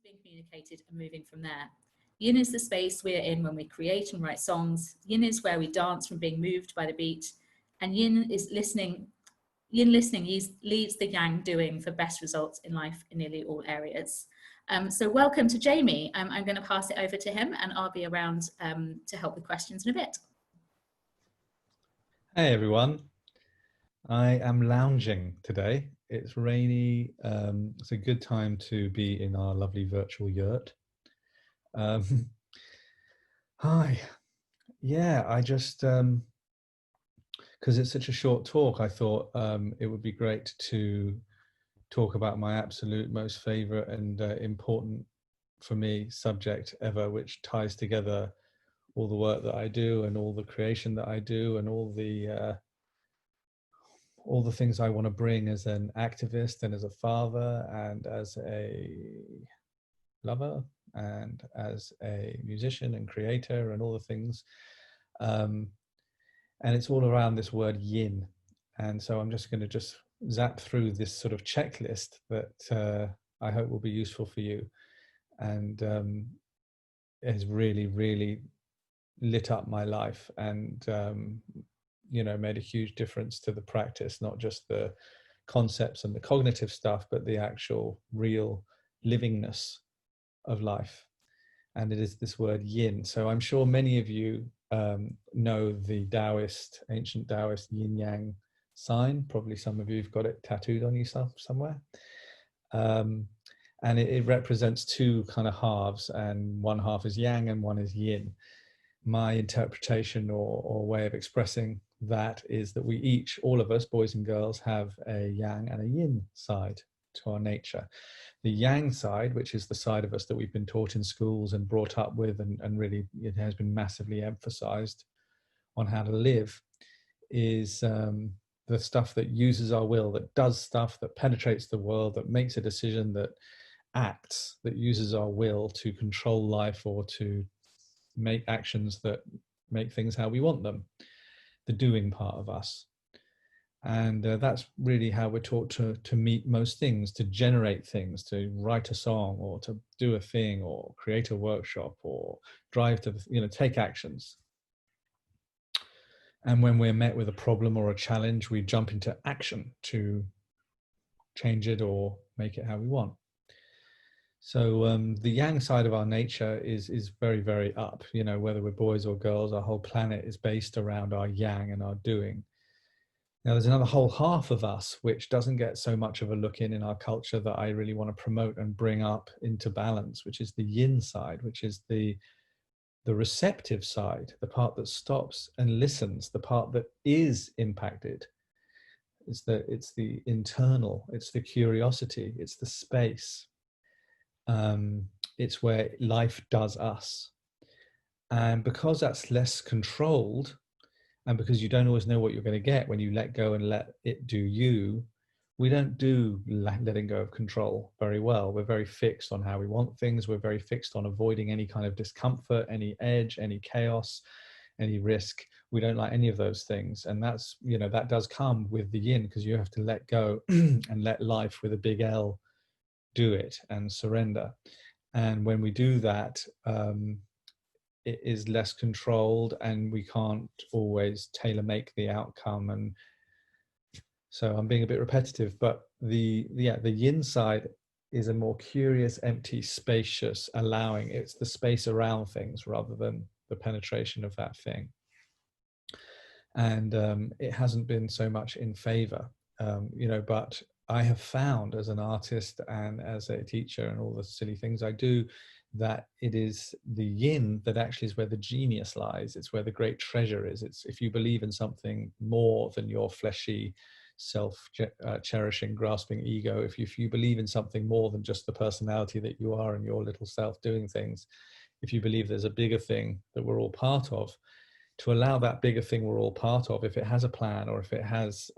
being communicated and moving from there. Yin is the space we're in when we create and write songs. Yin is where we dance from being moved by the beat. And Yin listening leads the Yang doing for best results in life in nearly all areas. So welcome to Jamie. I'm going to pass it over to him, and I'll be around to help with questions in a bit. Hey everyone, I am lounging today. It's rainy. It's a good time to be in our lovely virtual yurt. Hi. Yeah, I just, because it's such a short talk, I thought it would be great to talk about my absolute most favorite and important for me subject ever, which ties together all the work that I do and all the creation that I do and all the things I want to bring as an activist and as a father and as a lover and as a musician and creator and all the things. And it's all around this word yin. And so I'm just going to zap through this sort of checklist that I hope will be useful for you. And it has really, really lit up my life and made a huge difference to the practice, not just the concepts and the cognitive stuff, but the actual real livingness of life. And it is this word yin. So I'm sure many of you know the ancient Taoist yin yang sign. Probably some of you have got it tattooed on yourself somewhere. And it represents two kind of halves, and one half is yang and one is yin. My interpretation or way of expressing that is that we each, all of us, boys and girls, have a yang and a yin side to our nature. The yang side, which is the side of us that we've been taught in schools and brought up with, and really it has been massively emphasized on how to live, is the stuff that uses our will, that does stuff, that penetrates the world, that makes a decision, that acts, that uses our will to control life or to make actions that make things how we want them, the doing part of us. And that's really how we're taught to meet most things, to generate things, to write a song or to do a thing or create a workshop or drive to, take actions. And when we're met with a problem or a challenge, we jump into action to change it or make it how we want. So the yang side of our nature is very, very up. Whether we're boys or girls, our whole planet is based around our yang and our doing. Now, there's another whole half of us which doesn't get so much of a look in our culture that I really want to promote and bring up into balance, which is the yin side, which is the receptive side, the part that stops and listens, the part that is impacted. It's the internal, it's the curiosity, it's the space. It's where life does us. And because that's less controlled, and because you don't always know what you're going to get when you let go and let it do you, we don't do letting go of control very well. We're very fixed on how we want things. We're very fixed on avoiding any kind of discomfort, any edge, any chaos, any risk. We don't like any of those things. And that's, that does come with the yin, because you have to let go and let life with a big L do it and surrender. And when we do that, it is less controlled, and we can't always tailor make the outcome. And so I'm being a bit repetitive, but the yin side is a more curious, empty, spacious, allowing. It's the space around things rather than the penetration of that thing. And it hasn't been so much in favor, but I have found as an artist and as a teacher and all the silly things I do, that it is the yin that actually is where the genius lies. It's where the great treasure is. It's if you believe in something more than your fleshy, self-cherishing, grasping ego, if you believe in something more than just the personality that you are and your little self doing things, if you believe there's a bigger thing that we're all part of, to allow that bigger thing we're all part of, if it has a plan or if it has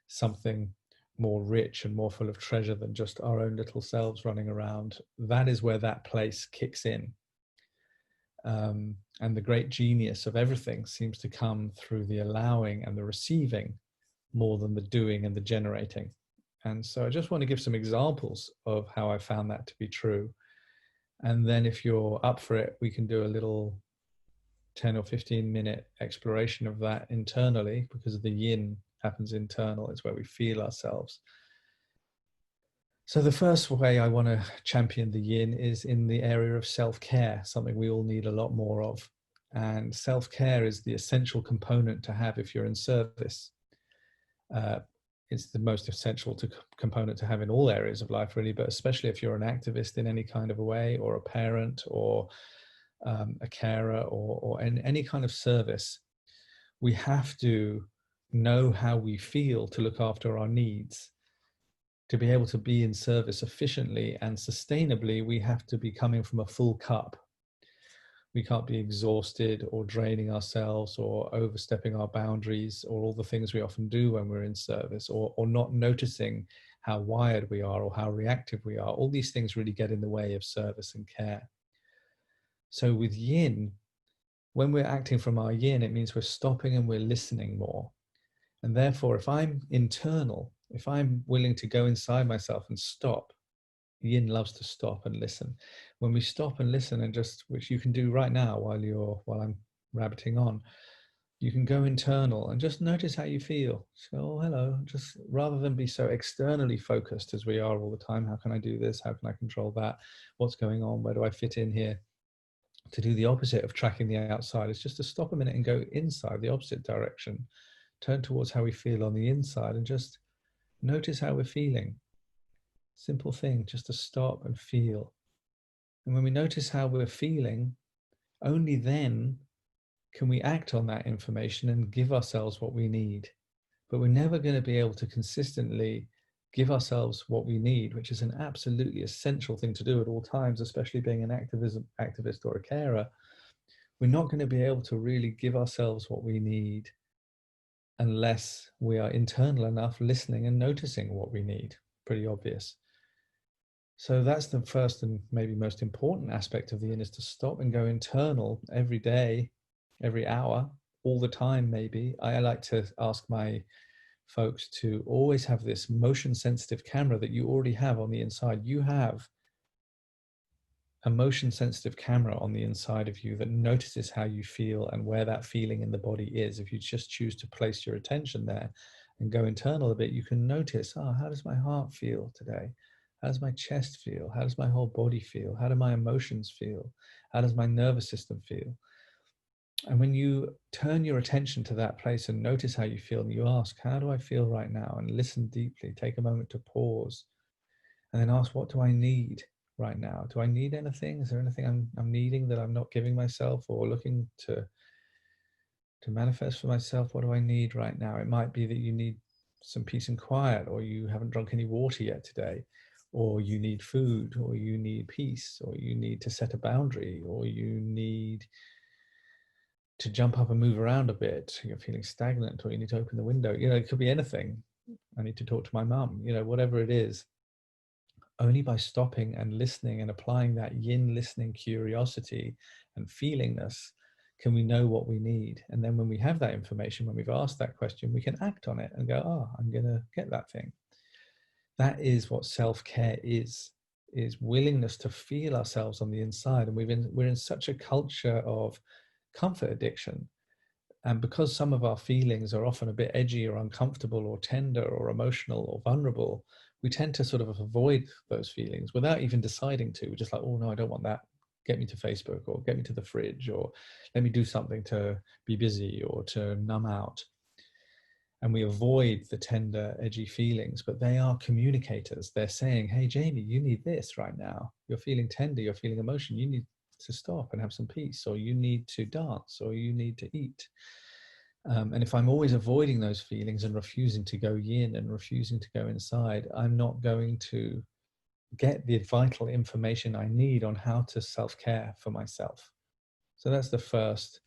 something more rich and more full of treasure than just our own little selves running around, that is where that place kicks in. And the great genius of everything seems to come through the allowing and the receiving more than the doing and the generating. And so I just want to give some examples of how I found that to be true. And then if you're up for it, we can do a little 10 or 15-minute exploration of that internally, because the yin happens internal. It's where we feel ourselves. So the first way I want to champion the yin is in the area of self-care, something we all need a lot more of. And self-care is the essential component to have if you're in service. It's the most essential component to have in all areas of life, really, but especially if you're an activist in any kind of a way, or a parent, or a carer, or in any kind of service. We have to know how we feel to look after our needs. To be able to be in service efficiently and sustainably, we have to be coming from a full cup. We can't be exhausted or draining ourselves or overstepping our boundaries, or all the things we often do when we're in service, or not noticing how wired we are or how reactive we are. All these things really get in the way of service and care. So with yin, when we're acting from our yin, it means we're stopping and we're listening more. And therefore, if I'm internal, if I'm willing to go inside myself and stop, yin loves to stop and listen. When we stop and listen, and just, which you can do right now while I'm rabbiting on, you can go internal and just notice how you feel. So, oh, hello, just rather than be so externally focused as we are all the time. How can I do this? How can I control that? What's going on? Where do I fit in here? To do the opposite of tracking the outside is just to stop a minute and go inside, the opposite direction. Turn towards how we feel on the inside and just notice how we're feeling. Simple thing, just to stop and feel. And when we notice how we're feeling, only then can we act on that information and give ourselves what we need. But we're never going to be able to consistently give ourselves what we need, which is an absolutely essential thing to do at all times, especially being an activist or a carer. We're not going to be able to really give ourselves what we need unless we are internal enough, listening and noticing what we need. Pretty obvious. So that's the first and maybe most important aspect of the yin, is to stop and go internal every day, every hour, all the time. Maybe I like to ask my folks to always have this motion sensitive camera that you already have on the inside. You have a motion sensitive camera on the inside of you that notices how you feel and where that feeling in the body is. If you just choose to place your attention there and go internal a bit, you can notice, oh, how does my heart feel today? How does my chest feel? How does my whole body feel? How do my emotions feel? How does my nervous system feel? And when you turn your attention to that place and notice how you feel, and you ask, how do I feel right now? And listen deeply, take a moment to pause, and then ask, what do I need right now? Do I need anything? Is there anything I'm needing that I'm not giving myself, or looking to manifest for myself? What do I need right now? It might be that you need some peace and quiet, or you haven't drunk any water yet today, or you need food, or you need peace, or you need to set a boundary, or you need to jump up and move around a bit. You're feeling stagnant, or you need to open the window. It could be anything. I need to talk to my mum, whatever it is. Only by stopping and listening and applying that yin listening curiosity and feelingness can we know what we need. And then when we have that information, when we've asked that question, we can act on it and go, oh, I'm going to get that thing. That is what self-care is willingness to feel ourselves on the inside. And we're in such a culture of comfort addiction. And because some of our feelings are often a bit edgy or uncomfortable or tender or emotional or vulnerable, we tend to sort of avoid those feelings without even deciding to. We're just like, oh no, I don't want that. Get me to Facebook, or get me to the fridge, or let me do something to be busy or to numb out. And we avoid the tender, edgy feelings, but they are communicators. They're saying, hey, Jamie, you need this right now. You're feeling tender, you're feeling emotion. You need to stop and have some peace, or you need to dance, or you need to eat. And if I'm always avoiding those feelings and refusing to go yin and refusing to go inside, I'm not going to get the vital information I need on how to self-care for myself. So that's the first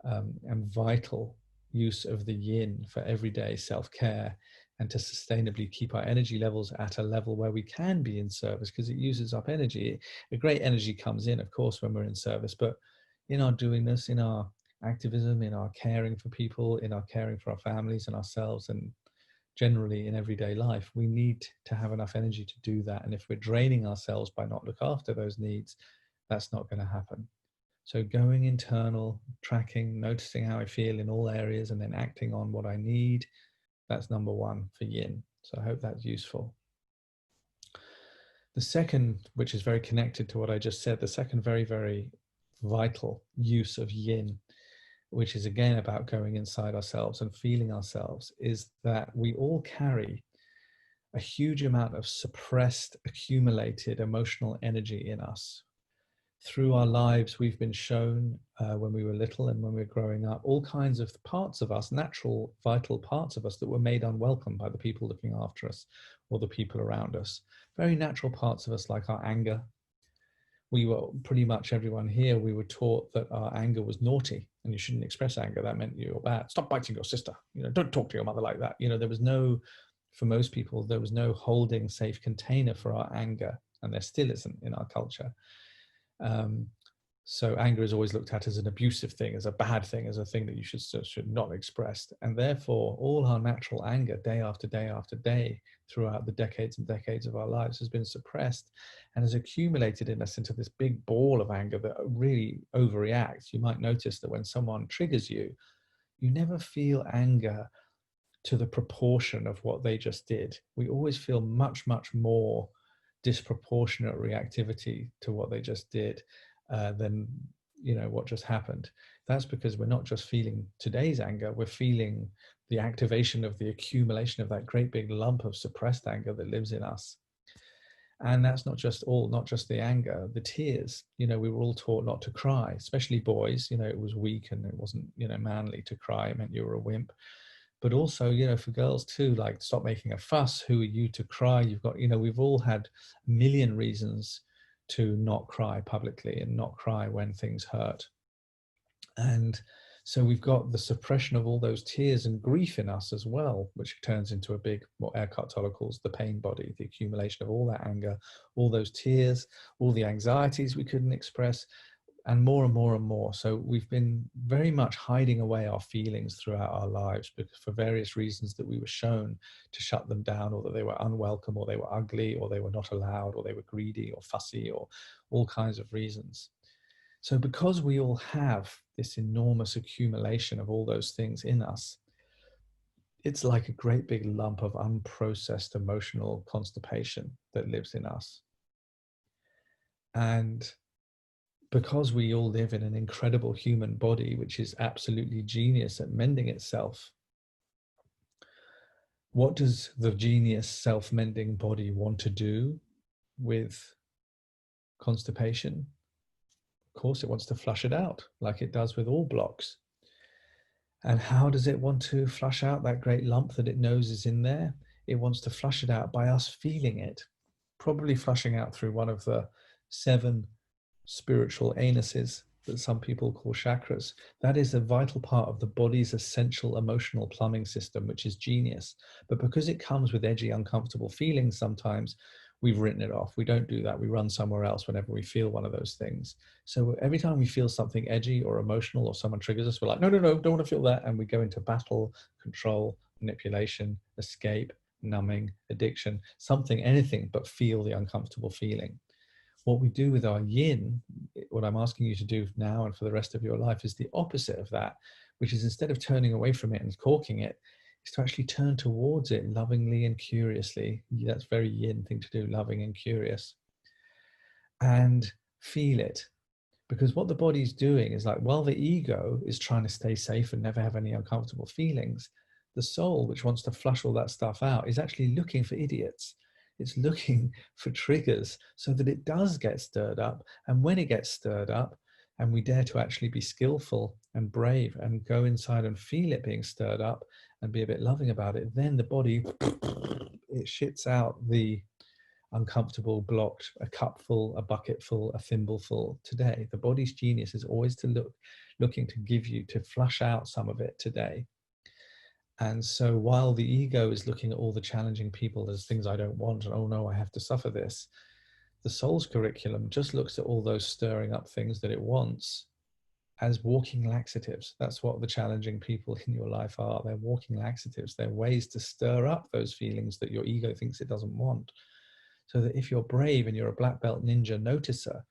and vital use of the yin for everyday self-care, and to sustainably keep our energy levels at a level where we can be in service, because it uses up energy. A great energy comes in, of course, when we're in service, but in our doing this, in our activism, in our caring for people, in our caring for our families and ourselves and generally in everyday life, we need to have enough energy to do that. And if we're draining ourselves by not look after those needs, that's not going to happen. So going internal, tracking, noticing how I feel in all areas, and then acting on what I need, that's number one for yin. So I hope that's useful. The second, which is very connected to what I just said, the second very, very vital use of yin, which is again about going inside ourselves and feeling ourselves, is that we all carry a huge amount of suppressed, accumulated emotional energy in us. Through our lives, we've been shown when we were little and when we were growing up, all kinds of parts of us, natural, vital parts of us that were made unwelcome by the people looking after us or the people around us. Very natural parts of us, like our anger. We were, pretty much everyone here, we were taught that our anger was naughty and you shouldn't express anger. That meant you were bad. Stop biting your sister. Don't talk to your mother like that. There was no, for most people, there was no holding safe container for our anger, and there still isn't in our culture. So anger is always looked at as an abusive thing, as a bad thing, as a thing that you should not express. And therefore, all our natural anger, day after day after day, throughout the decades and decades of our lives, has been suppressed and has accumulated in us into this big ball of anger that really overreacts. You might notice that when someone triggers you, you never feel anger to the proportion of what they just did. We always feel much, much more disproportionate reactivity to what they just did than what just happened. That's because we're not just feeling today's anger, we're feeling the activation of the accumulation of that great big lump of suppressed anger that lives in us. And that's not just the anger, the tears. We were all taught not to cry, especially boys. It was weak and it wasn't manly to cry. It meant you were a wimp. But also, for girls too, like, stop making a fuss. Who are you to cry? You've got, we've all had a million reasons to not cry publicly and not cry when things hurt. And so we've got the suppression of all those tears and grief in us as well, which turns into a big, what Eckhart Tolle calls the pain body, the accumulation of all that anger, all those tears, all the anxieties we couldn't express, and more and more and more. So we've been very much hiding away our feelings throughout our lives, because for various reasons that we were shown to shut them down, or that they were unwelcome, or they were ugly, or they were not allowed, or they were greedy or fussy, or all kinds of reasons. So because we all have this enormous accumulation of all those things in us, it's like a great big lump of unprocessed emotional constipation that lives in us. And because we all live in an incredible human body, which is absolutely genius at mending itself, what does the genius self-mending body want to do with constipation? Of course, it wants to flush it out, like it does with all blocks. And how does it want to flush out that great lump that it knows is in there? It wants to flush it out by us feeling it, probably flushing out through one of the 7 spiritual anuses that some people call chakras. That is a vital part of the body's essential emotional plumbing system, which is genius. But because it comes with edgy, uncomfortable feelings, sometimes we've written it off. We don't do that. We run somewhere else whenever we feel one of those things. So every time we feel something edgy or emotional, or someone triggers us, we're like, no, don't want to feel that. And we go into battle, control, manipulation, escape, numbing, addiction, something, anything but feel the uncomfortable feeling. What we do with our yin, what I'm asking you to do now and for the rest of your life, is the opposite of that, which is, instead of turning away from it and corking it, is to actually turn towards it lovingly and curiously. That's very yin thing to do, loving and curious. And feel it. Because what the body's doing is, like, while the ego is trying to stay safe and never have any uncomfortable feelings, the soul, which wants to flush all that stuff out, is actually looking for idiots. It's looking for triggers so that it does get stirred up. And when it gets stirred up, and we dare to actually be skillful and brave and go inside and feel it being stirred up and be a bit loving about it, then the body, it shits out the uncomfortable, blocked, a cupful, a bucketful, a thimbleful today. The body's genius is always to looking to give you, to flush out some of it today. And so while the ego is looking at all the challenging people as things I don't want, and oh no, I have to suffer this, the soul's curriculum just looks at all those stirring up things that it wants as walking laxatives. That's what the challenging people in your life are. They're walking laxatives. They're ways to stir up those feelings that your ego thinks it doesn't want. So that if you're brave and you're a black belt ninja noticer,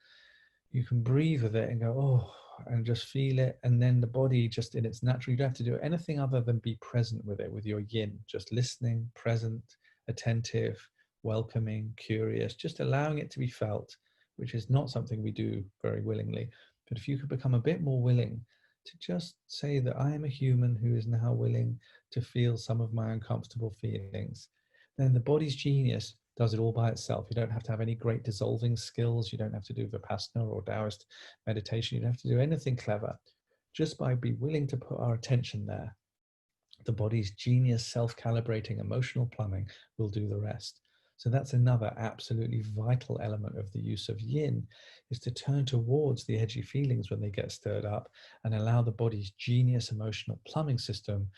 you can breathe with it and go, oh, and just feel it. And then the body just in its natural, you don't have to do anything other than be present with it, with your yin, just listening, present, attentive, welcoming, curious, just allowing it to be felt, which is not something we do very willingly. But if you could become a bit more willing to just say that I am a human who is now willing to feel some of my uncomfortable feelings, then the body's genius does it all by itself. You don't have to have any great dissolving skills. You don't have to do Vipassana or Taoist meditation. You don't have to do anything clever. Just by being willing to put our attention there, the body's genius self-calibrating emotional plumbing will do the rest. So that's another absolutely vital element of the use of yin, is to turn towards the edgy feelings when they get stirred up and allow the body's genius emotional plumbing system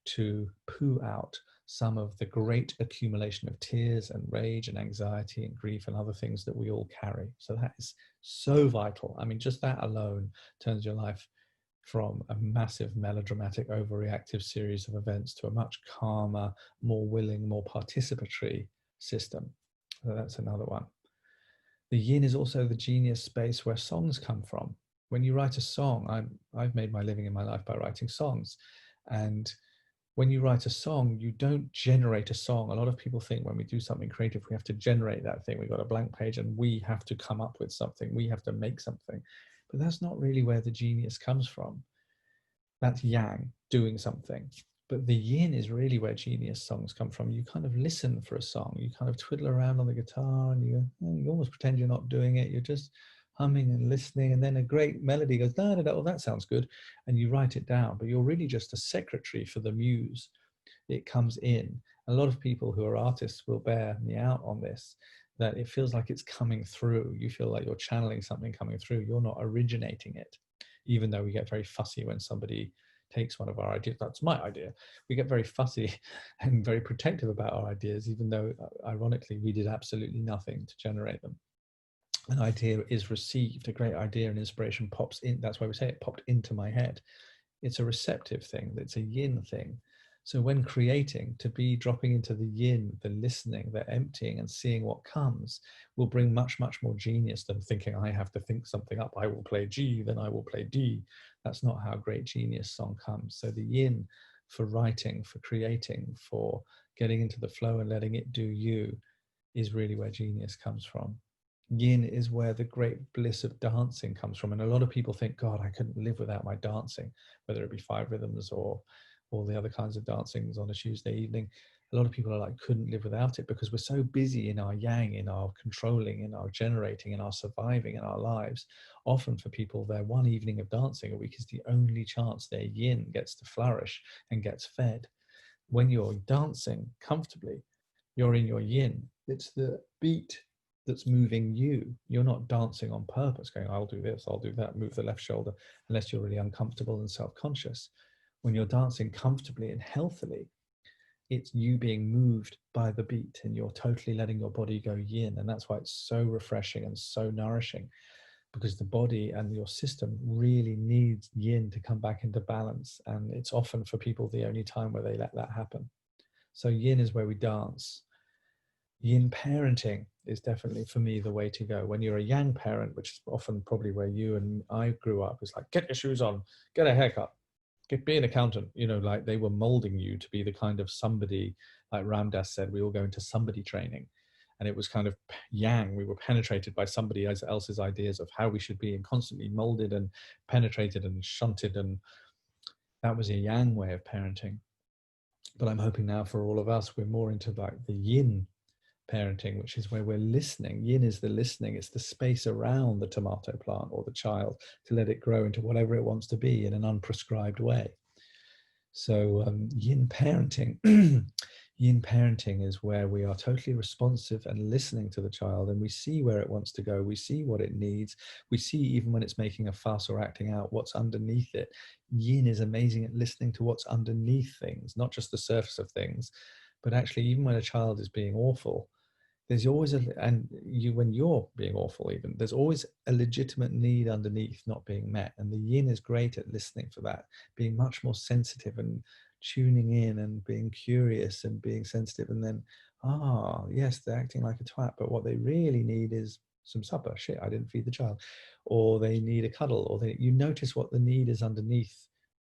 to poo out some of the great accumulation of tears and rage and anxiety and grief and other things that we all carry. So that is so vital. I mean, just that alone turns your life from a massive melodramatic overreactive series of events to a much calmer, more willing, more participatory system. So that's another one. The yin is also the genius space where songs come from. When you write a song, I've made my living in my life by writing songs. And when you write a song, you don't generate a song. A lot of people think when we do something creative, we have to generate that thing. We've got a blank page and we have to come up with something. We have to make something. But that's not really where the genius comes from. That's yang, doing something. But the yin is really where genius songs come from. You kind of listen for a song. You kind of twiddle around on the guitar and you almost pretend you're not doing it. You're just humming and listening. And then a great melody goes, da, da, da, oh, that sounds good. And you write it down. But you're really just a secretary for the muse. It comes in. A lot of people who are artists will bear me out on this, that it feels like it's coming through. You feel like you're channeling something coming through. You're not originating it. Even though we get very fussy when somebody takes one of our ideas. That's my idea. We get very fussy and very protective about our ideas, even though ironically we did absolutely nothing to generate them. An idea is received, a great idea and inspiration pops in. That's why we say it popped into my head. It's a receptive thing. It's a yin thing. So when creating, to be dropping into the yin, the listening, the emptying and seeing what comes will bring much, much more genius than thinking I have to think something up. I will play G, then I will play D. That's not how a great genius song comes. So the yin for writing, for creating, for getting into the flow and letting it do you is really where genius comes from. Yin is where the great bliss of dancing comes from. And a lot of people think, God, I couldn't live without my dancing, whether it be 5 rhythms or all the other kinds of dancings on a Tuesday evening. A lot of people are like, couldn't live without it, because we're so busy in our yang, in our controlling, in our generating, in our surviving in our lives. Often for people, their one evening of dancing a week is the only chance their yin gets to flourish and gets fed. When you're dancing comfortably, you're in your yin. It's the beat that's moving you. You're not dancing on purpose, going, I'll do this, I'll do that, move the left shoulder, unless you're really uncomfortable and self-conscious. When you're dancing comfortably and healthily, it's you being moved by the beat and you're totally letting your body go yin. And that's why it's so refreshing and so nourishing, because the body and your system really needs yin to come back into balance. And it's often for people the only time where they let that happen. So yin is where we dance. Yin parenting is definitely for me the way to go. When you're a yang parent, which is often probably where you and I grew up, it's like, get your shoes on, get a haircut, be an accountant. You know, like they were molding you to be the kind of somebody, like Ram Dass said, we all go into somebody training. And it was kind of yang. We were penetrated by somebody else's ideas of how we should be, and constantly molded and penetrated and shunted. And that was a yang way of parenting. But I'm hoping now for all of us, we're more into like the yin parenting, which is where we're listening. Yin is the listening. It's the space around the tomato plant or the child to let it grow into whatever it wants to be in an unprescribed way. So yin parenting, yin parenting is where we are totally responsive and listening to the child, and we see where it wants to go. We see what it needs. We see even when it's making a fuss or acting out, what's underneath it. Yin is amazing at listening to what's underneath things, not just the surface of things, but actually even when a child is being awful, there's always when you're being awful, even there's always a legitimate need underneath not being met, and the yin is great at listening for that, being much more sensitive and tuning in and being curious and being sensitive, and then yes, they're acting like a twat, but what they really need is some supper. Shit, I didn't feed the child. Or they need a cuddle, or you notice what the need is underneath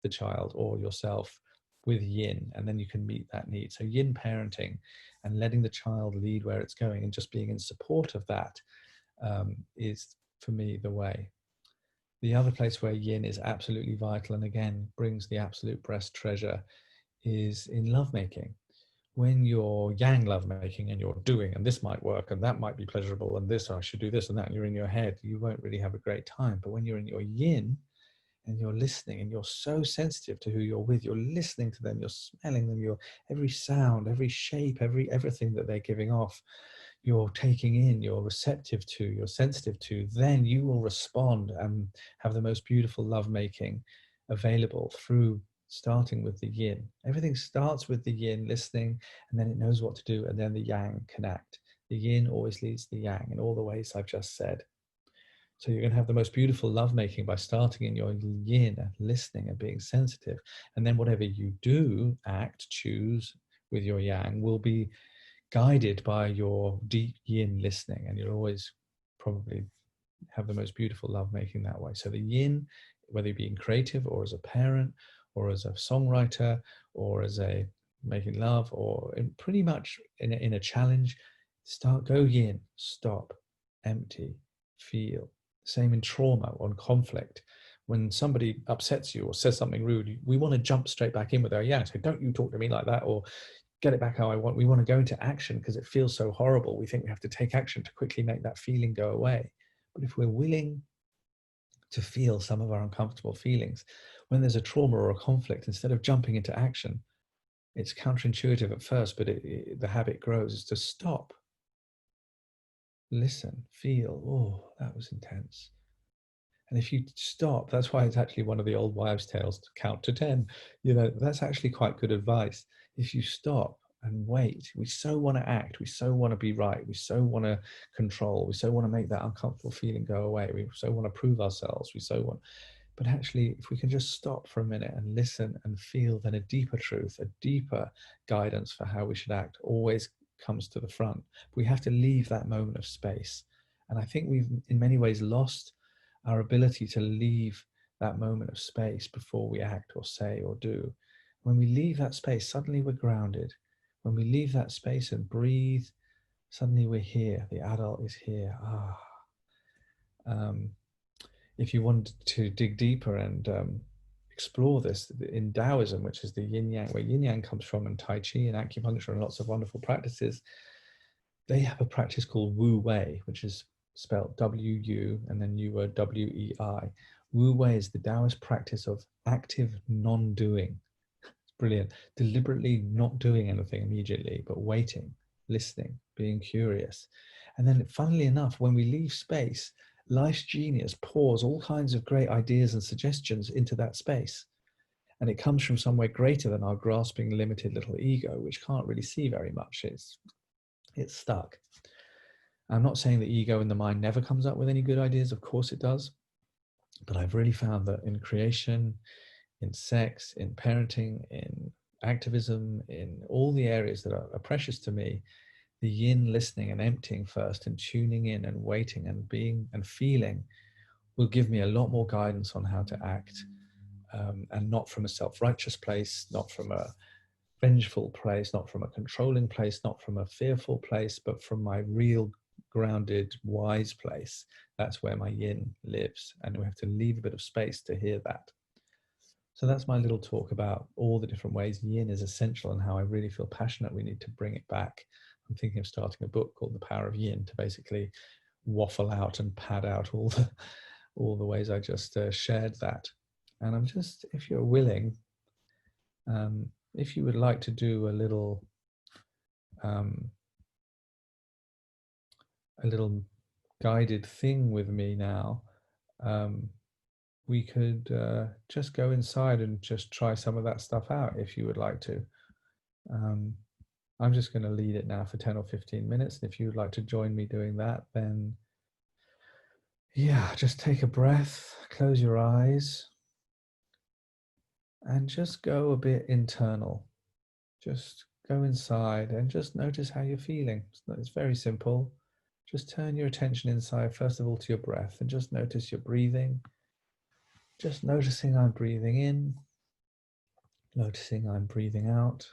the child or yourself with yin, and then you can meet that need. So yin parenting and letting the child lead where it's going and just being in support of that is, for me, the way. The other place where yin is absolutely vital, and again brings the absolute breast treasure, is in lovemaking. When you're yang lovemaking and you're doing, and this might work and that might be pleasurable and this, I should do this and that, and you're in your head, you won't really have a great time. But when you're in your yin and you're listening and you're so sensitive to who you're with, you're listening to them, you're smelling them, you're every sound, every shape, everything that they're giving off, you're taking in, you're receptive to, you're sensitive to, then you will respond and have the most beautiful lovemaking available through starting with the yin. Everything starts with the yin, listening, and then it knows what to do, and then the yang can act. The yin always leads the yang in all the ways I've just said. So you're going to have the most beautiful lovemaking by starting in your yin and listening and being sensitive. And then whatever you do, act, choose with your yang will be guided by your deep yin listening. And you'll always probably have the most beautiful lovemaking that way. So the yin, whether you're being creative or as a parent or as a songwriter or as a making love or pretty much in a challenge, go yin, stop, empty, feel. Same in trauma or in conflict. When somebody upsets you or says something rude, we want to jump straight back in with our yang. So don't you talk to me like that, or get it back how I want. We want to go into action because it feels so horrible. We think we have to take action to quickly make that feeling go away. But if we're willing to feel some of our uncomfortable feelings, when there's a trauma or a conflict, instead of jumping into action, it's counterintuitive at first, but the habit grows, is to stop. Listen, feel, oh, that was intense. And if you stop, that's why it's actually one of the old wives' tales to count to 10. That's actually quite good advice. If you stop and wait, we so want to act, we so want to be right, we so want to control, we so want to make that uncomfortable feeling go away, we so want to prove ourselves, but actually, if we can just stop for a minute and listen and feel, then a deeper truth, a deeper guidance for how we should act always comes to the front. We have to leave that moment of space. And I think we've in many ways lost our ability to leave that moment of space before we act or say or do. When we leave that space, suddenly we're grounded. When we leave that space and breathe, suddenly we're here. The adult is here. If you want to dig deeper and explore this in Taoism, which is the yin yang, where yin yang comes from, and Tai Chi and acupuncture and lots of wonderful practices, they have a practice called Wu Wei, which is spelled W-U and then new word W-E-I. Wu Wei is the Taoist practice of active non-doing. It's brilliant. Deliberately not doing anything immediately, but waiting, listening, being curious. And then funnily enough, when we leave space, life's genius pours all kinds of great ideas and suggestions into that space. And it comes from somewhere greater than our grasping, limited little ego, which can't really see very much. It's stuck. I'm not saying the ego and the mind never comes up with any good ideas. Of course it does. But I've really found that in creation, in sex, in parenting, in activism, in all the areas that are precious to me, the yin listening and emptying first and tuning in and waiting and being and feeling will give me a lot more guidance on how to act, and not from a self-righteous place, not from a vengeful place, not from a controlling place, not from a fearful place, but from my real grounded, wise place. That's where my yin lives, and we have to leave a bit of space to hear that. So that's my little talk about all the different ways yin is essential and how I really feel passionate we need to bring it back. I'm thinking of starting a book called The Power of Yin to basically waffle out and pad out all the ways I just shared that. And I'm just, if you're willing, if you would like to do a little guided thing with me now, we could just go inside and just try some of that stuff out if you would like to. I'm just going to lead it now for 10 or 15 minutes. And if you'd like to join me doing that, then yeah, just take a breath, close your eyes, and just go a bit internal. Just go inside and just notice how you're feeling. It's very simple. Just turn your attention inside, first of all, to your breath, and just notice your breathing. Just noticing I'm breathing in, noticing I'm breathing out.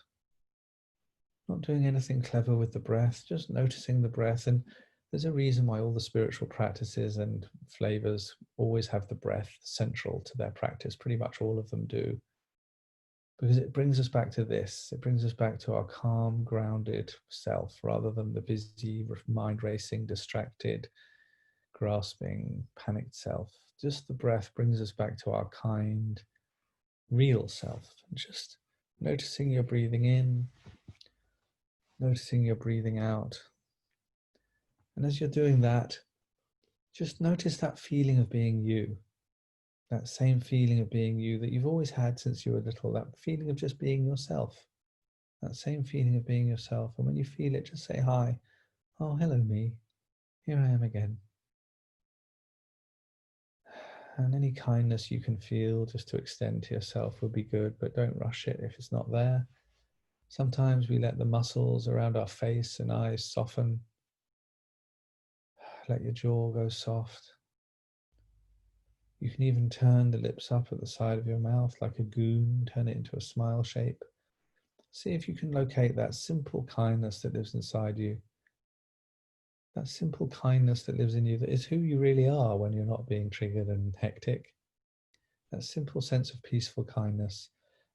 Not doing anything clever with the breath, just noticing the breath. And there's a reason why all the spiritual practices and flavors always have the breath central to their practice. Pretty much all of them do. Because it brings us back to this. It brings us back to our calm, grounded self, rather than the busy, mind racing, distracted, grasping, panicked self. Just the breath brings us back to our kind, real self. Just noticing you're breathing in, noticing you're breathing out. And as you're doing that, just notice that feeling of being you. That same feeling of being you that you've always had since you were little, that feeling of just being yourself. That same feeling of being yourself. And when you feel it, just say hi. Oh, hello me. Here I am again. And any kindness you can feel just to extend to yourself would be good, but don't rush it if it's not there. Sometimes we let the muscles around our face and eyes soften. Let your jaw go soft. You can even turn the lips up at the side of your mouth like a goon, turn it into a smile shape. See if you can locate that simple kindness that lives inside you. That simple kindness that lives in you, that is who you really are when you're not being triggered and hectic. That simple sense of peaceful kindness,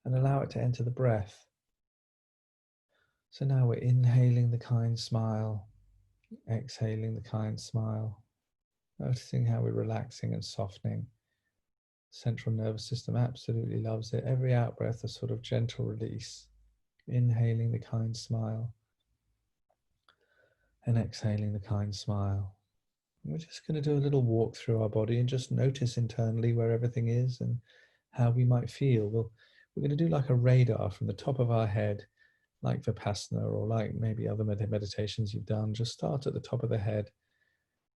and allow it to enter the breath. So now we're inhaling the kind smile, exhaling the kind smile, noticing how we're relaxing and softening. Central nervous system absolutely loves it. Every out breath, a sort of gentle release. Inhaling the kind smile and exhaling the kind smile. And we're just going to do a little walk through our body and just notice internally where everything is and how we might feel. We're going to do like a radar from the top of our head, like Vipassana or like maybe other meditations you've done. Just start at the top of the head.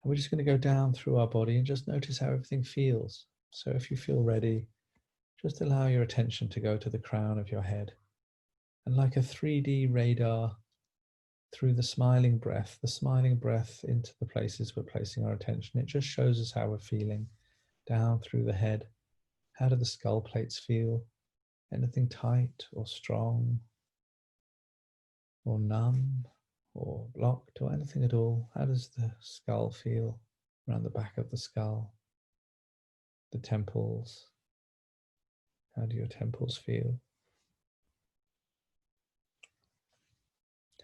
And we're just going to go down through our body and just notice how everything feels. So if you feel ready, just allow your attention to go to the crown of your head. And like a 3D radar, through the smiling breath into the places we're placing our attention, it just shows us how we're feeling. Down through the head. How do the skull plates feel? Anything tight or strong or numb or blocked or anything at all? How does the skull feel around the back of the skull? The temples. How do your temples feel?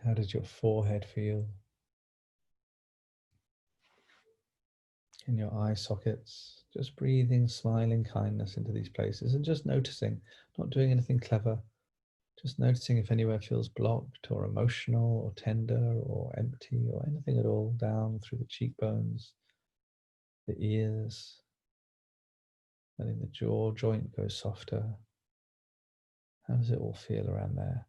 How does your forehead feel? In your eye sockets, just breathing smiling kindness into these places and just noticing, not doing anything clever, just noticing if anywhere feels blocked or emotional or tender or empty or anything at all, down through the cheekbones, the ears, letting the jaw joint go softer. How does it all feel around there?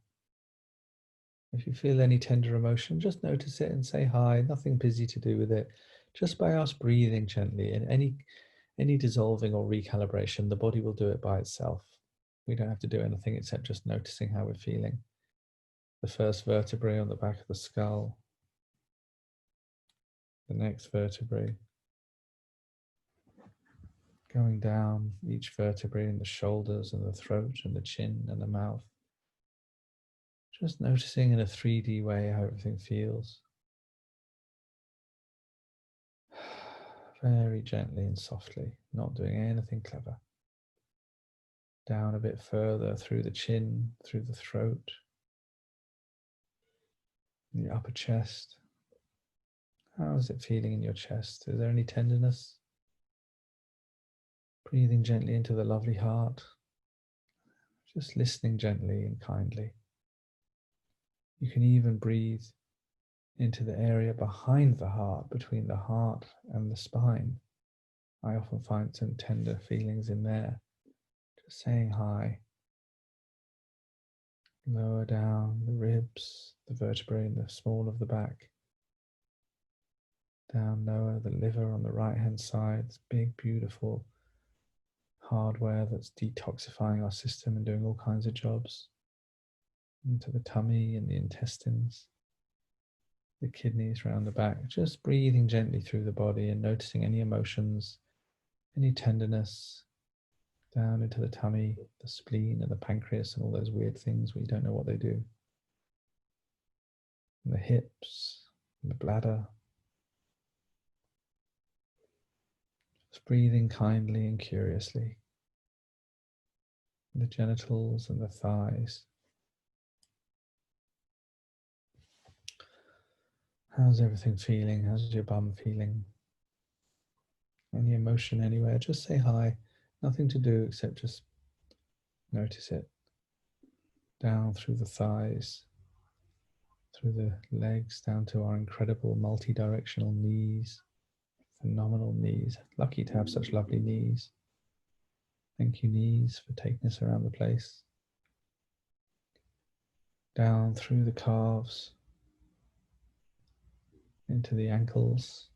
If you feel any tender emotion, just notice it and say hi, nothing busy to do with it. Just by us breathing gently, and any dissolving or recalibration, the body will do it by itself. We don't have to do anything except just noticing how we're feeling. The first vertebrae on the back of the skull, the next vertebrae, going down each vertebrae in the shoulders and the throat and the chin and the mouth. Just noticing in a 3D way how everything feels. Very gently and softly, not doing anything clever. Down a bit further through the chin, through the throat, the upper chest. How is it feeling in your chest? Is there any tenderness? Breathing gently into the lovely heart. Just listening gently and kindly. You can even breathe into the area behind the heart, between the heart and the spine. I often find some tender feelings in there. Just saying hi. Lower down the ribs, the vertebrae in the small of the back. Down lower, the liver on the right hand side, this big, beautiful hardware that's detoxifying our system and doing all kinds of jobs. Into the tummy and the intestines, the kidneys around the back. Just breathing gently through the body and noticing any emotions, any tenderness, down into the tummy, the spleen and the pancreas and all those weird things where you don't know what they do. And the hips, and the bladder. Just breathing kindly and curiously. The genitals and the thighs. How's everything feeling? How's your bum feeling? Any emotion anywhere? Just say hi. Nothing to do except just notice it. Down through the thighs, through the legs, down to our incredible multi-directional knees. Phenomenal knees. Lucky to have such lovely knees. Thank you, knees, for taking us around the place. Down through the calves, into the ankles.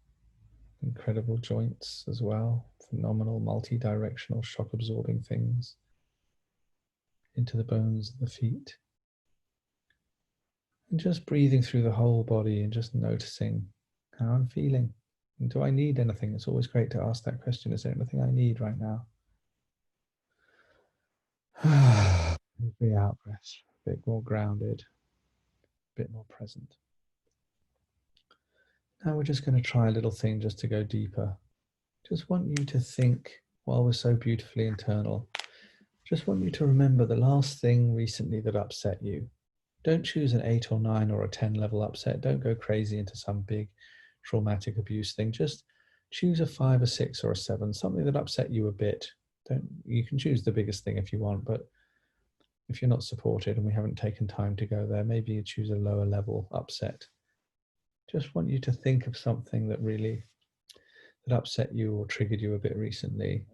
Incredible joints as well. Phenomenal multi-directional shock-absorbing things. Into the bones of the feet. And just breathing through the whole body and just noticing how I'm feeling. And do I need anything? It's always great to ask that question. Is there anything I need right now? Every out breath, a bit more grounded, a bit more present. Now we're just going to try a little thing just to go deeper. Just want you to think, while we're so beautifully internal, just want you to remember the last thing recently that upset you. Don't choose an 8 or 9 or a 10 level upset. Don't go crazy into some big traumatic abuse thing. Just choose a 5, a 6 or a 7, something that upset you a bit. You can choose the biggest thing if you want, but if you're not supported and we haven't taken time to go there, maybe you choose a lower level upset. Just want you to think of something that really that upset you or triggered you a bit recently.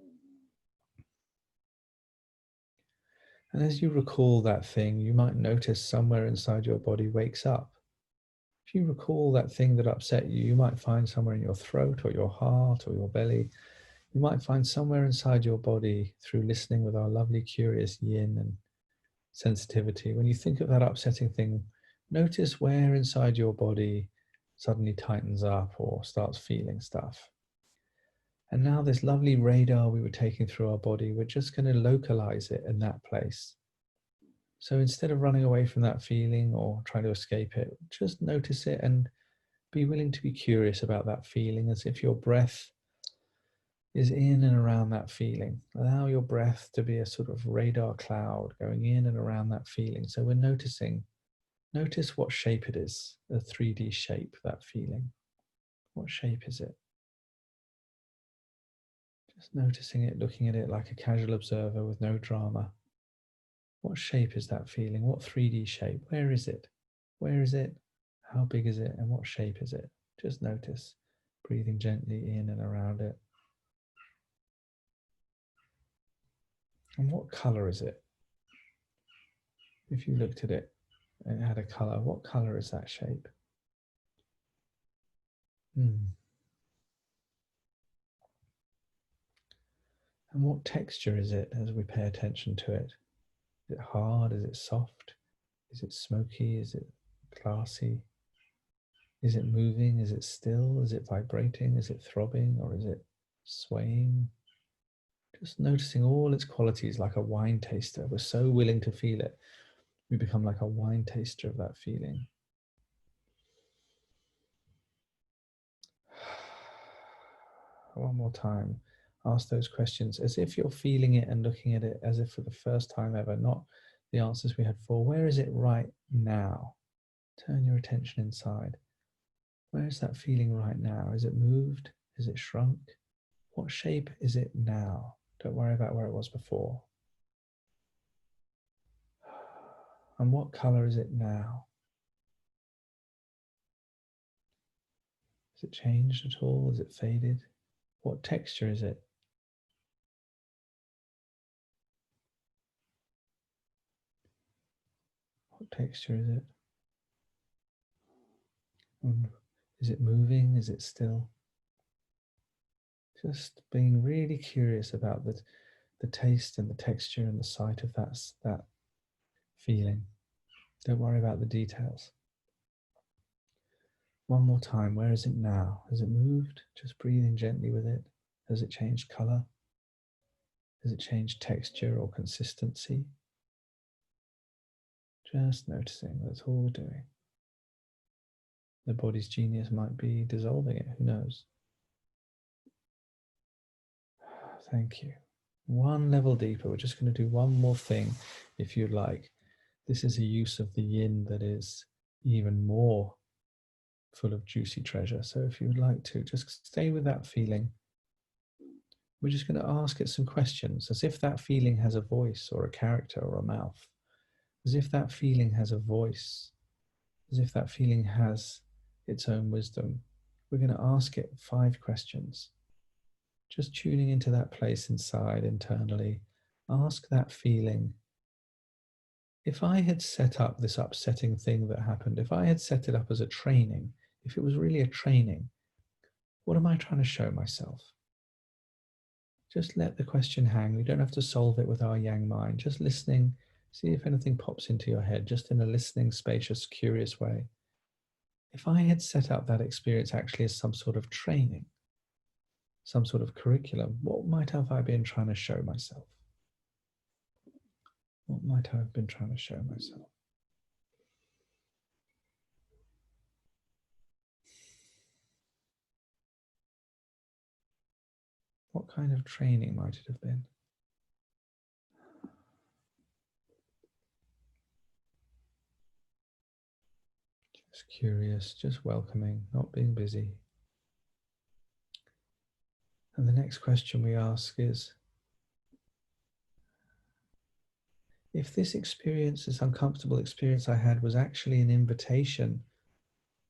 And as you recall that thing, you might notice somewhere inside your body wakes up. If you recall that thing that upset you, you might find somewhere in your throat or your heart or your belly, you might find somewhere inside your body through listening with our lovely, curious yin and sensitivity. When you think of that upsetting thing, notice where inside your body suddenly tightens up or starts feeling stuff. And now this lovely radar we were taking through our body, we're just going to localize it in that place. So instead of running away from that feeling or trying to escape it, just notice it and be willing to be curious about that feeling, as if your breath is in and around that feeling. Allow your breath to be a sort of radar cloud going in and around that feeling. So we're noticing, notice what shape it is, a 3D shape, that feeling. What shape is it? Just noticing it, looking at it like a casual observer with no drama. What shape is that feeling? What 3D shape? Where is it? Where is it? How big is it? And what shape is it? Just notice, breathing gently in and around it. And what color is it? If you looked at it and it had a color, what color is that shape? And what texture is it as we pay attention to it? Is it hard? Is it soft? Is it smoky? Is it glassy? Is it moving? Is it still? Is it vibrating? Is it throbbing? Or is it swaying? Just noticing all its qualities like a wine taster. We're so willing to feel it. We become like a wine taster of that feeling. One more time. Ask those questions as if you're feeling it and looking at it as if for the first time ever, not the answers we had for. Where is it right now? Turn your attention inside. Where is that feeling right now? Is it moved? Is it shrunk? What shape is it now? Don't worry about where it was before. And what color is it now? Has it changed at all? Is it faded? What texture is it? What texture is it? Is it moving? Is it still? Just being really curious about the taste and the texture and the sight of that feeling. Don't worry about the details. One more time, where is it now? Has it moved? Just breathing gently with it. Has it changed color? Has it changed texture or consistency? Just noticing, that's all we're doing. The body's genius might be dissolving it, who knows? Thank you. One level deeper, we're just going to do one more thing if you'd like. This is a use of the yin that is even more full of juicy treasure. So if you would like to, just stay with that feeling. We're just going to ask it some questions, as if that feeling has a voice or a character or a mouth, as if that feeling has a voice, as if that feeling has its own wisdom. We're going to ask it 5 questions. Just tuning into that place inside, internally. Ask that feeling, if I had set up this upsetting thing that happened, if I had set it up as a training, if it was really a training, what am I trying to show myself? Just let the question hang. We don't have to solve it with our yang mind. Just listening, see if anything pops into your head, just in a listening, spacious, curious way. If I had set up that experience actually as some sort of training, some sort of curriculum, what might have I been trying to show myself? What might I have been trying to show myself? What kind of training might it have been? Just curious, just welcoming, not being busy. And the next question we ask is, if this experience, this uncomfortable experience I had, was actually an invitation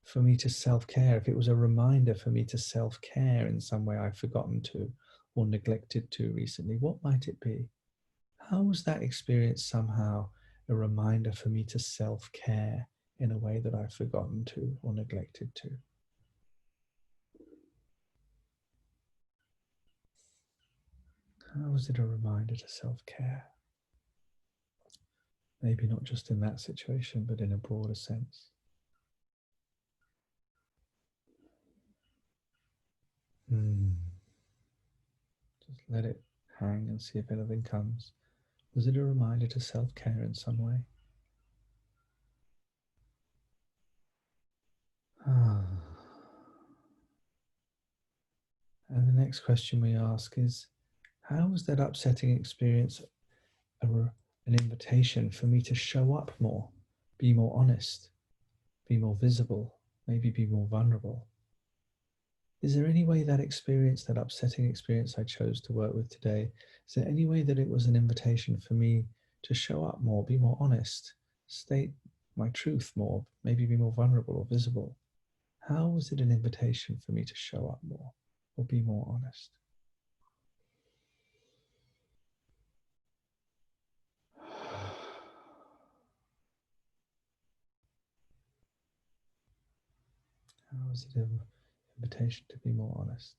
for me to self-care, if it was a reminder for me to self-care in some way I've forgotten to or neglected to recently, what might it be? How was that experience somehow a reminder for me to self-care in a way that I've forgotten to or neglected to? How was it a reminder to self-care? Maybe not just in that situation, but in a broader sense. Just let it hang and see if anything comes. Was it a reminder to self-care in some way? And the next question we ask is, how was that upsetting experience an invitation for me to show up more, be more honest, be more visible, maybe be more vulnerable? Is there any way that experience, that upsetting experience I chose to work with today, is there any way that it was an invitation for me to show up more, be more honest, state my truth more, maybe be more vulnerable or visible? How was it an invitation for me to show up more or be more honest? How is it an invitation to be more honest?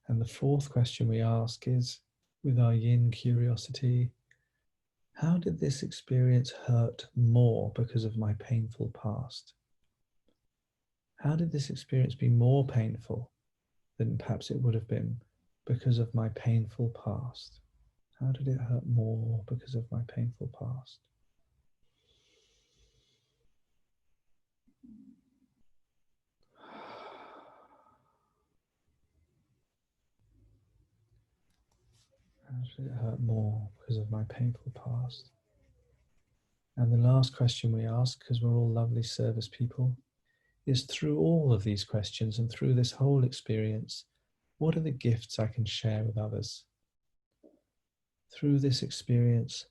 And the 4th question we ask is, with our yin curiosity, how did this experience hurt more because of my painful past? How did this experience be more painful than perhaps it would have been because of my painful past? How did it hurt more because of my painful past? How did it hurt more because of my painful past? And the last question we ask, because we're all lovely service people, is through all of these questions and through this whole experience, what are the gifts I can share with others? Through this experience,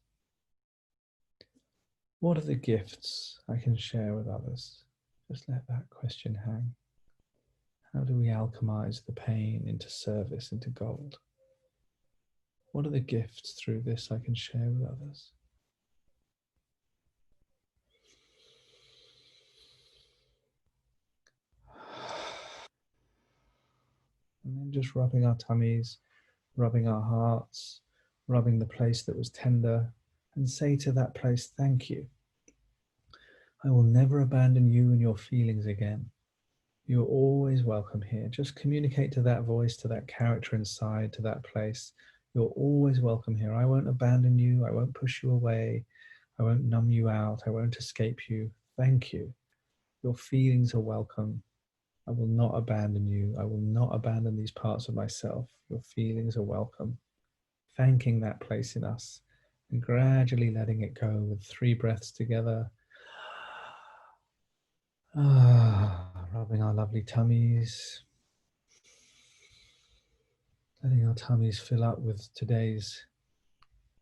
what are the gifts I can share with others? Just let that question hang. How do we alchemize the pain into service, into gold? What are the gifts through this I can share with others? And then just rubbing our tummies, rubbing our hearts, rubbing the place that was tender, and say to that place, thank you. I will never abandon you and your feelings again. You're always welcome here. Just communicate to that voice, to that character inside, to that place. You're always welcome here. I won't abandon you. I won't push you away. I won't numb you out. I won't escape you. Thank you. Your feelings are welcome. I will not abandon you. I will not abandon these parts of myself. Your feelings are welcome. Thanking that place in us and gradually letting it go with 3 breaths together. Rubbing our lovely tummies. Letting our tummies fill up with today's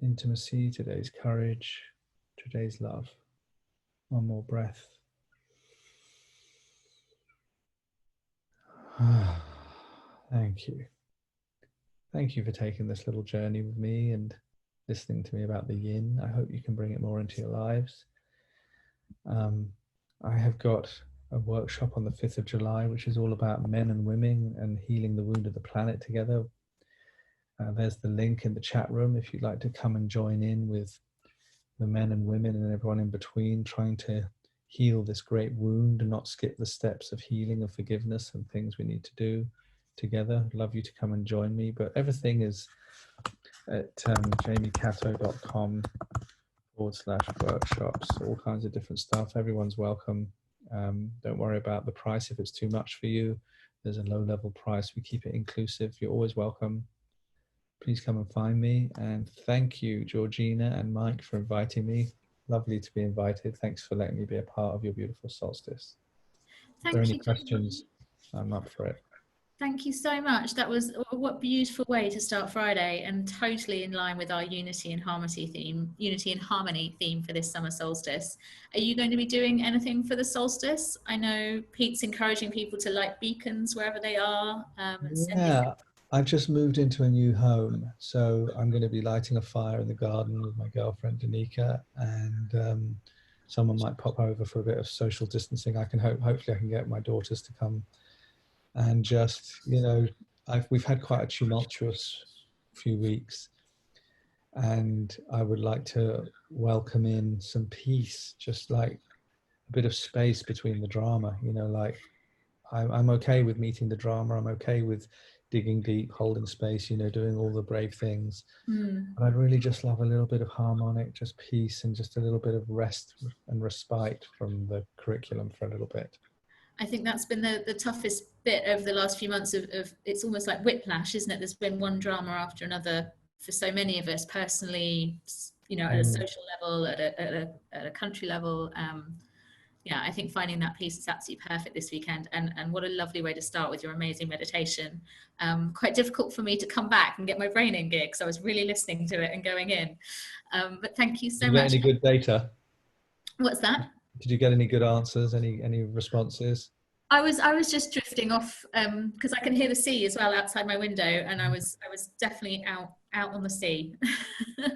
intimacy, today's courage, today's love. One more breath. Thank you. Thank you for taking this little journey with me and listening to me about the yin. I hope you can bring it more into your lives. I have got a workshop on the 5th of July, which is all about men and women and healing the wound of the planet together. There's the link in the chat room if you'd like to come and join in with the men and women and everyone in between, trying to heal this great wound and not skip the steps of healing and forgiveness and things we need to do together. I'd love you to come and join me. But everything is at jamiecatto.com/workshops, all kinds of different stuff. Everyone's welcome. Don't worry about the price if it's too much for you. There's a low-level price. We keep it inclusive. You're always welcome. Please come and find me. And thank you, Georgina and Mike, for inviting me. Lovely to be invited. Thanks for letting me be a part of your beautiful solstice. If there are any questions, I'm up for it. Thank you so much. That was what beautiful way to start Friday, and totally in line with our unity and harmony theme for this summer solstice. Are you going to be doing anything for the solstice? I know Pete's encouraging people to light beacons wherever they are. Yeah, I've just moved into a new home, so I'm going to be lighting a fire in the garden with my girlfriend Danica, and someone might pop over for a bit of social distancing. I can hopefully I can get my daughters to come. And just, you know, we've had quite a tumultuous few weeks, and I would like to welcome in some peace, just like a bit of space between the drama. You know, like I'm okay with meeting the drama. I'm okay with digging deep, holding space, you know, doing all the brave things. But I'd really just love a little bit of harmonic, just peace, and just a little bit of rest and respite from the curriculum for a little bit. I think that's been the toughest bit over the last few months of it's almost like whiplash, isn't it? There's been one drama after another for so many of us personally, you know, at a social level, at a country level. Yeah, I think finding that peace is absolutely perfect this weekend, and what a lovely way to start with your amazing meditation. Quite difficult for me to come back and get my brain in gear because I was really listening to it and going in. But thank you so much. Did you get any good data? What's that? Did you get any good answers? Any responses? I was just drifting off because I can hear the sea as well outside my window, and I was definitely out on the sea.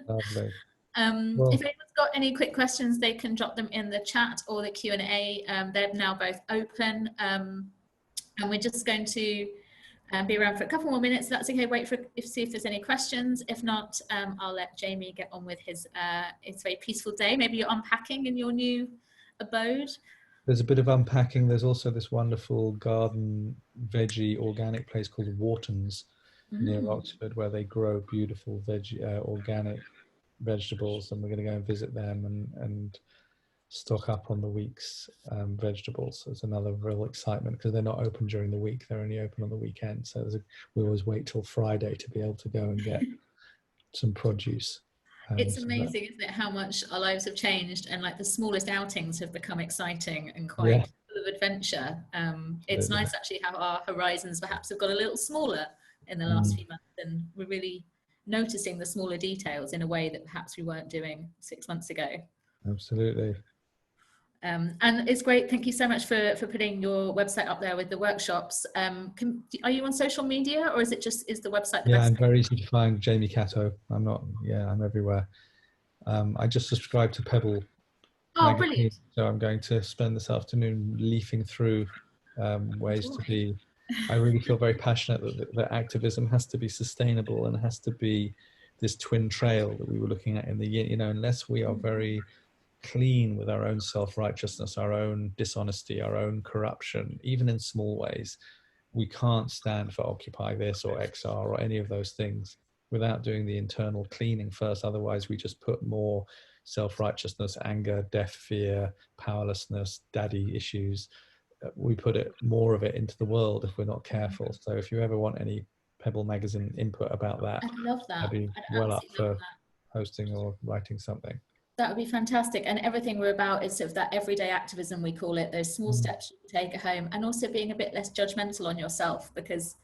Lovely. Well, if anyone's got any quick questions, they can drop them in the chat or the Q&A. They're now both open, and we're just going to be around for a couple more minutes. That's okay. Wait for see if there's any questions. If not, I'll let Jamie get on with his very peaceful day. Maybe you're unpacking in your new abode. There's a bit of unpacking. There's also this wonderful garden veggie organic place called Wharton's near Oxford, where they grow beautiful organic vegetables, and we're going to go and visit them and stock up on the week's vegetables. So it's another real excitement because they're not open during the week, they're only open on the weekend. So we always wait till Friday to be able to go and get some produce. It's amazing, isn't it, how much our lives have changed, and like the smallest outings have become exciting and quite full of adventure. It's nice actually how our horizons perhaps have got a little smaller in the last few months, and we're really noticing the smaller details in a way that perhaps we weren't doing 6 months ago. Absolutely. And it's great. Thank you so much for putting your website up there with the workshops. Are you on social media, or is the website the Yeah, best? I'm very easy to find. Jamie Catto. I'm everywhere. I just subscribed to Pebble Oh, magazine, brilliant. so I'm going to spend this afternoon leafing through ways to be. I really feel very passionate that activism has to be sustainable and has to be this twin trail that we were looking at in the yin. Unless we are very clean with our own self-righteousness, our own dishonesty, our own corruption, even in small ways, we can't stand for Occupy this or XR or any of those things without doing the internal cleaning first. Otherwise, we just put more self-righteousness, anger, death, fear, powerlessness, daddy issues. We put more of it into the world if we're not careful. So if you ever want any Pebble magazine input about that, I'd love that. I'd be I'd well up absolutely love for that. hosting or writing something. That would be fantastic. And everything we're about is sort of that everyday activism, we call it, those small steps you can take at home, and also being a bit less judgmental on yourself, because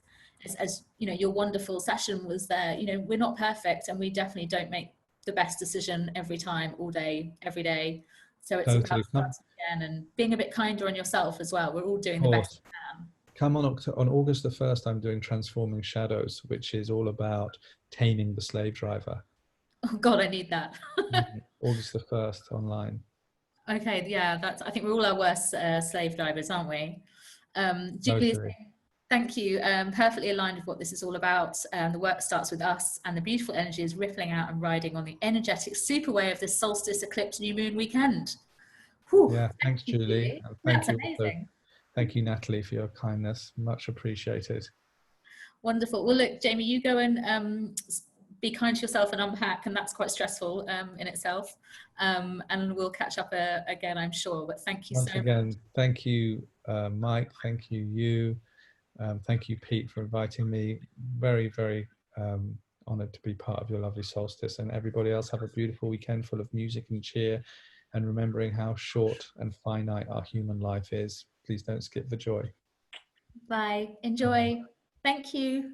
as you know, your wonderful session was there, we're not perfect, and we definitely don't make the best decision every time, all day, every day. So it's Totally. about starting again and being a bit kinder on yourself as well. We're all doing the best we can. Come on August the 1st, I'm doing Transforming Shadows, which is all about taming the slave driver. Oh God, I need that. August the 1st online. Okay, yeah, I think we're all our worst slave drivers, aren't we? Julie, thank you. Perfectly aligned with what this is all about. The work starts with us, and the beautiful energy is rippling out and riding on the energetic super wave of this solstice eclipse new moon weekend. Whew. Yeah, thanks, Julie. That's amazing. Thank you, Natalie, for your kindness. Much appreciated. Wonderful. Well, look, Jamie, you go and be kind to yourself and unpack, and that's quite stressful in itself. And we'll catch up again, I'm sure. But thank you Once so again, much. thank you, Mike. Thank you, thank you, Pete, for inviting me. Very, very honoured to be part of your lovely solstice. And everybody else, have a beautiful weekend full of music and cheer, and remembering how short and finite our human life is. Please don't skip the joy. Bye. Enjoy. Thank you.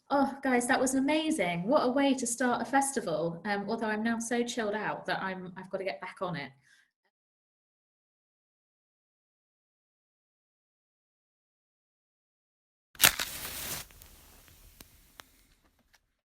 Oh, guys, that was amazing. What a way to start a festival. Although I'm now so chilled out that I've got to get back on it.